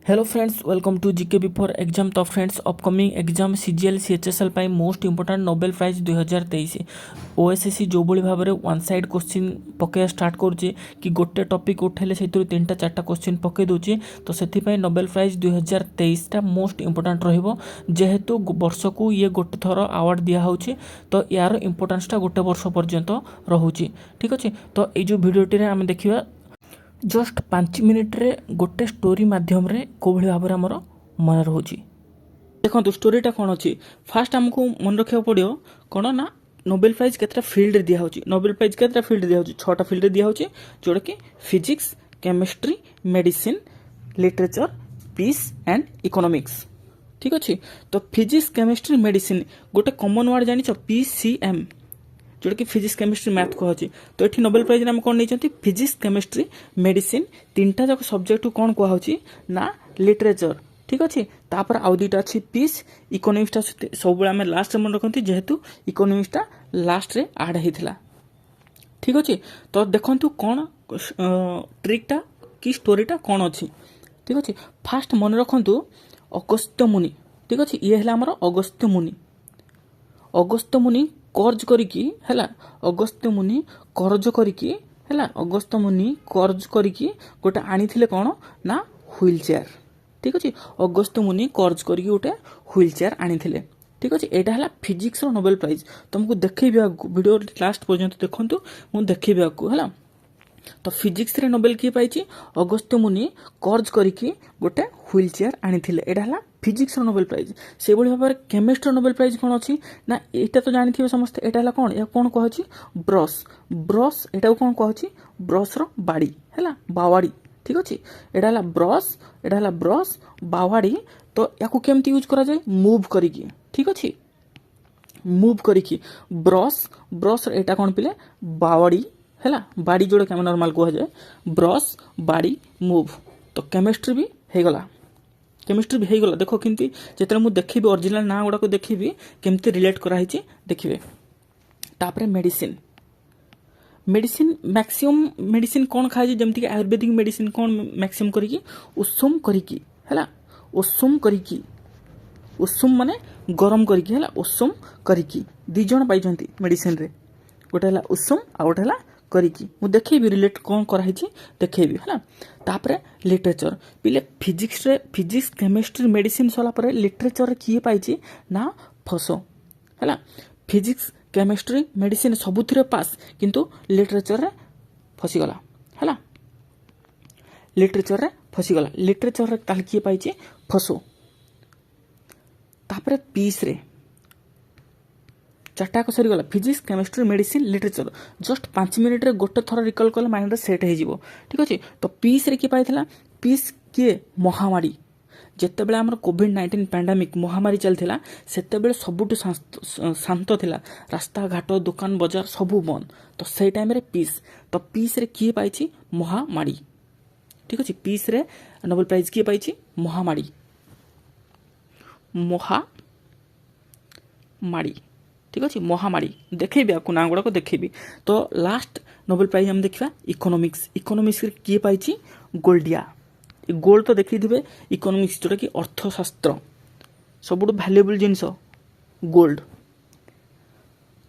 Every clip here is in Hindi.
Hello friends welcome to GK before exam. तो friends upcoming exam CGL CHSL पाई most important Nobel prize 2023 OSSC जो भाई भाव में वन साइड क्वेश्चन पकड़ा स्टार्ट करुच्चे कि गोटे टॉपिक उठेले से 3टा 4टा क्वेश्चन पकई दूचे। तो से नोबेल प्राइज 2023 टा मोस्ट इंपोर्टेंट रहिबो जेहेतु वर्ष को ये गोटे थर अवार्ड दिया होउची। तो यार इंपोर्टेंसटा गोटे वर्ष पर्यंत रहुची। ठीक अच्छे। तो ये जो भिडियोटी आम देखा जस्ट 5 मिनिट रे गोटे स्टोरी माध्यम रे कोभली भाव आमर मन रोचे। देखो स्टोरीटा कौन अच्छी फास्ट आमको मन रखा पड़ो कौन ना नोबेल प्राइज केतटा फील्ड दिया होची। नोबेल प्राइज केतटा फील्ड दिया होची 6टा फील्ड दिया होची जोड़ा कि physics chemistry medicine literature peace and economics. ठीक अच्छे। तो फिजिक्स केमिस्ट्री मेडिसिन गोटे कॉमन वर्ड जानी पीसीएम जोटा कि फिजिक्स केमिस्ट्री मैथ कहुच्छी। तो ये नोबेल प्राइज आम कौन नहीं फिजिक्स केमिस्ट्री मेडिसिन 3टा जाक सब्जेक्ट कौन कहुच्छी ना लिटरेचर। ठीक अच्छे। तापर आउ 2टा अच्छी पीस इकोनॉमिक्सटा सब आम लास्ट मन रखती जेहेतु इकोनॉमिक्सटा लास्ट रे आड होता। ठीक अच्छे। तो देखु कौन ट्रिकटा कि स्टोरीटा कौन अच्छी। ठीक अच्छे। फास्ट मन रखु अगस्त्य मुनि। ठीक अच्छे। ये है आमर अगस्त्य मुनि। अगस्त्य मुनि कर्ज करिकी हैला अगस्त्य मुनि कर्ज करिकी हैला अगस्त्य मुनि कर्ज करिकी गोटे आनीथिले कौन ना व्हील चेयर। ठीक अच्छे। अगस्त्य मुनि कर्ज करिकी गोटे व्हील चेयर आनीथिले। ठीक अच्छे। एटा हला फिजिक्स रो नोबेल प्राइज तुमको देखैबी वीडियो लास्ट पर्यंत देखंतु मु देखैबी आपको हैला। तो फिजिक्स रे नोबेल किए पाइछि अगस्त्य मुनि कर्ज करिकी गोटे व्हील चेयर आनीथिले। एटा हला फिजिक्स नोबेल प्राइज। से भाव में केमिस्ट्री नोबेल प्राइज कौन अच्छी ना यहाँ तो जानते समस्ते यहाँ कौन या कौन कहे ब्रश ब्रश यहाँ कौन कहे ब्रश बाड़ी है बावाड़ी। ठीक अच्छे। यहाँ ब्रश बावाड़ी। तो या केमती यूज करा जाए मूव करिकी। ठीक अच्छे। मूव करिकी ब्रश ब्रश यहाँ कौन पिले बावाड़ी है बाड़ी जोड़ा क्या नॉर्मल कह जाए ब्रश बाड़ी मूव। तो केमिस्ट्री भी हो गला केमिस्ट्री भी होगला। देख केमती जिते मुझे देखी ओरिजिनल ना गुड़ाक देखी केमती रिलेट कराई देखिए। तापर मेडिसिन मेडिसिन मैक्सिमम मेडिसिन कौन खाए जमती आयुर्वेदिक मेडिसिन कौन मैक्सिमम करी उषुम करी है उषुम करी उषुम माने गरम करी है उषुम करी दीज पाई मेडिसिन रे गोटे है उषुम आ गोटे है करिकी मु देखेबी रिलेट कौन कराई देखेबी है। तापर लिटरेचर पिले फिजिक्स रे फिजिक्स केमिस्ट्री मेडिसिन सरला पर लिटरेचर किए पाई ना फसो है। फिजिक्स केमिस्ट्री मेडिसिन सबुथिरे पास किंतु लिटरेचर रे फसीगला है लिटरेचर रे फसीगला लिटरेचर रे ताल किए पाई फसो। तापर पीस रे 4टाक सरीगला physics chemistry medicine literature just 5 minute रे गोटे थर रिकल कले माइंड रे सेट हो। ठीक अच्छे। तो पीस रे किए पाइथिला पीस किए महामारी जिते बड़े आम कोविड-19 पैंडेमिक महामारी चलता से सबुठ शांत थिला रास्ता घाट दुकान बजार सबू बंद। तो से टाइम रे पीस तो पीस रे किए पाइछि महामारी। ठीक अच्छे। पीस रे नोबेल प्राइज किए पाइछि महामारी महामारी। ठीक अच्छे। महामारी देखेबी आपको ना गुड़ाक देखेबी। तो लास्ट नोबेल प्राइज हम देखा इकोनॉमिक्स इकोनॉमिक्स किए पाइछि गोल्डिया। गोल्ड तो देखी थे इकोनॉमिक्स जोटा कि अर्थशास्त्र सबुठ भैल्युएबल जिनस गोल्ड।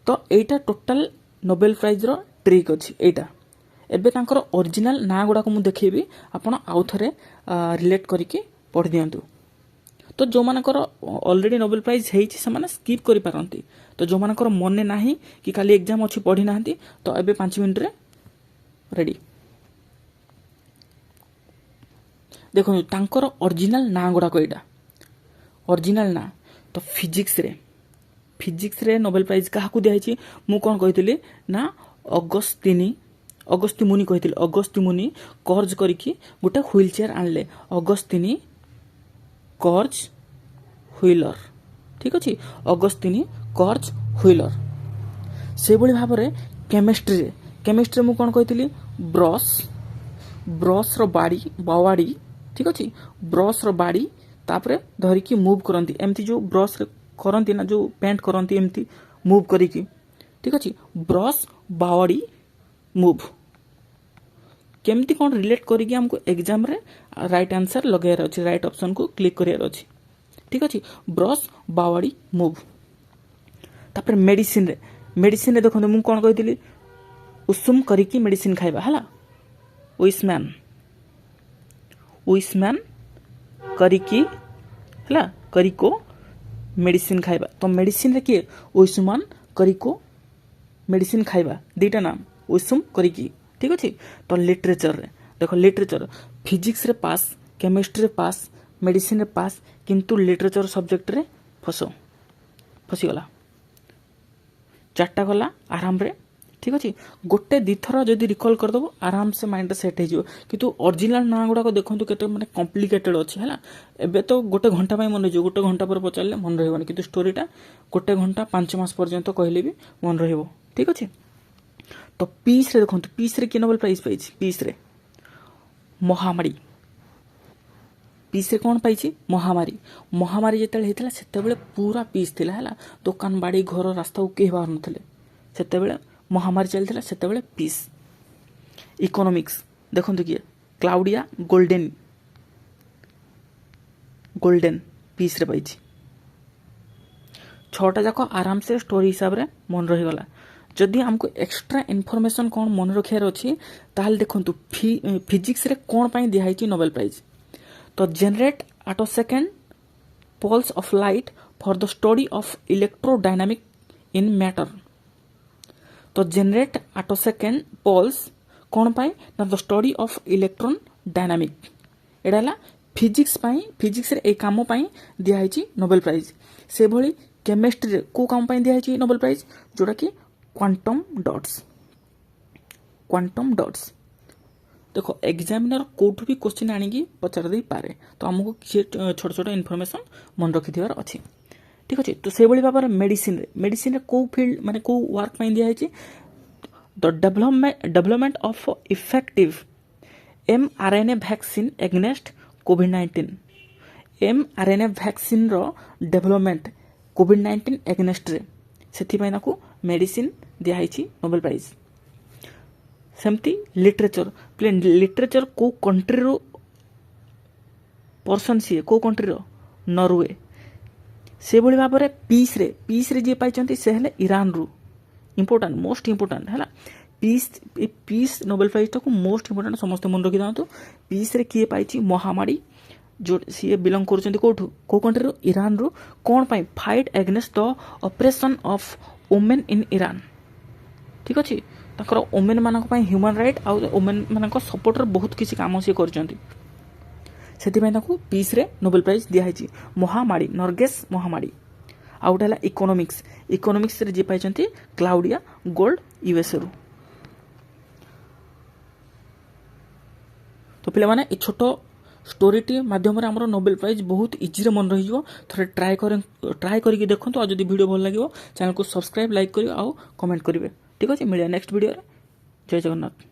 तो एटा टोटाल नोबेल प्राइज रो ट्रिक अच्छी एटा एबे तांकर ओरिजिनल ना गुड़ाक मुझे देखेबी आपण आउ थे रिलेट करके पढ़ दियंतु। तो जो मानकर ऑलरेडी नोबेल प्राइज होइछि से स्किप करि पारंती। तो जो मानकर मन ना कि खाली एग्जाम अच्छी पढ़ी ना तो एबे 5 मिनिट रे रेडी देखो तांकर ओरिजिनल ना गुड़ाक एटा ओरिजिनल ना। तो फिजिक्स रे नोबेल प्राइज क्या दिखाई मु कौन कही ना अगस्त्य मुनि कही अगस्त्य मुनि कर्ज करिकी गोटे व्हील चेयर आणले अगस्तिनी कर्ज व्हीलर। ठीक अच्छे। अगस्तिनी कर्ज व्हीलर से भाव में केमिस्ट्री मु कौन कही ब्रश ब्रश रो बाड़ी बावाड़ी। ठीक अच्छे। ब्रश रो बाड़ी तापरे धरिकी मूव करती एमती जो ब्रश करती ना जो पेंट करती एमती मूव करिकी। ठीक अच्छे। ब्रश बावाड़ी मूव केमती कौन रिलेट करके हमको एग्जाम रे राइट आंसर लगाइर अच्छे राइट ऑप्शन को क्लिक करार अच्छे ठीक अच्छे ब्रश बावाड़ी मूव तापर मेडिसिन रे देखो मुझे कौन कही उषुम करिकी मेडिसिन खाइबा हला उइसमैन करिकी हला करिको मेडिसिन खाइबा तो मेडिसिन रे किए उइसमान करिको मेडिसिन खाइबा दीटा नाम उषुम करिकी ठीक अच्छे तो लिटरेचर रे देखो लिटरेचर फिजिक्स रे पास केमिस्ट्री रे पास मेडिसिन रे पास किंतु लिटरेचर सब्जेक्ट रे फसीगला चार्टा गला आराम रे ठीक अच्छे गोटे दिथर जदि रिकल करदेव आराम से माइंड सेट हो किंतु ओरिजिनल ना गुड़ाक देखो केते माने कॉम्प्लिकेटेड अच्छे है एबे तो गोटे घंटा मन रही गोटे घंटा पर पचारे मन रही किंतु स्टोरीटा गोटे घंटा 5 मास पर्यंत कहले भी मन रहिबो ठीक अच्छे तो पीस रे देखो पीस रे कि नोबेल प्राइज पाई पीस रे महामारी पीस रे कौन पाई महामारी जिते होता से पूरा पीस थिला है दुकान बाड़ी घर रास्ता को कहीं बाहर नथिले सेतेबेले महामारी चलता से पीस इकोनॉमिक्स देखो किए क्लाउडिया गोल्डन पीस रे पाई 6टा जाक आराम से स्टोरी हिसाब रे मन रहीगला जदि हमको एक्स्ट्रा इनफॉरमेशन कौन मन रखार अच्छी ताल देखु फिजिक्स रे कौन पाई दिखाई नोबेल प्राइज तो generate at a second pulses of light for the study of electrodynamic in matter तो generate at a second pulses कौन पाई ना the study of electron dynamic एडा है फिजिक्स रे ए काम पाई दिखाई नोबेल प्राइज से भली केमिस्ट्री रे को काम पाई दिखाई नोबेल प्राइज जोड़ा कि क्वांटम डॉट्स देखो एग्जामिनर कोठू भी क्वेश्चन आनिकी पचार दे पारे तो हमको किसी छोट छोट इनफॉरमेशन मन रखिथिबार अच्छी ठीक अच्छे तो से भाव मेडिसिन रे को फील्ड माने को वर्क पाई दिया है the development of effective mRNA vaccine against कोविड-19 mRNA वैक्सीन रो डेवलपमेंट कोविड-19 एग्नेस्ट रे सेथि नाकू मेडिसिन दिखाई नोबेल प्राइज सेमती लिटरेचर को कंट्री रो पर्सन सी को कंट्री रो नॉर्वे से भली भाव में पीस रे जी पाई से हेले ईरान रु इंपोर्टेंट मोस्ट इंपोर्टेंट है पीस नोबेल प्राइज टाक मोस्ट इंपोर्टेंट समस्त मन रखी था पीस रे किए पाई महामारी जो सी बिलंग कर कौटू को कंट्री ईरान रु कौन पाई fight against the operation of women in Iran ठीक अच्छे ताकर वुमेन मान ह्यूमन राइट आउ वुमेन मान सपोर्ट बहुत किसी काम सी कर पीस रे नोबेल प्राइज दिखाई महामारी नर्गेस महामारी आउ गोटे है इकोनॉमिक्स रे जी पाई क्लाउडिया गोल्ड यूएसए रु तो पे माने छोट स्टोरीटी माध्यम आमर नोबेल प्राइज बहुत इजी मन रही थे ट्राए करके देखो तो जब वीडियो भल लगे चैनल को सब्सक्राइब लाइक करेंगे आउ कमेंट करेंगे ठीक अच्छे मिले नेक्स्ट वीडियो जय जगन्नाथ।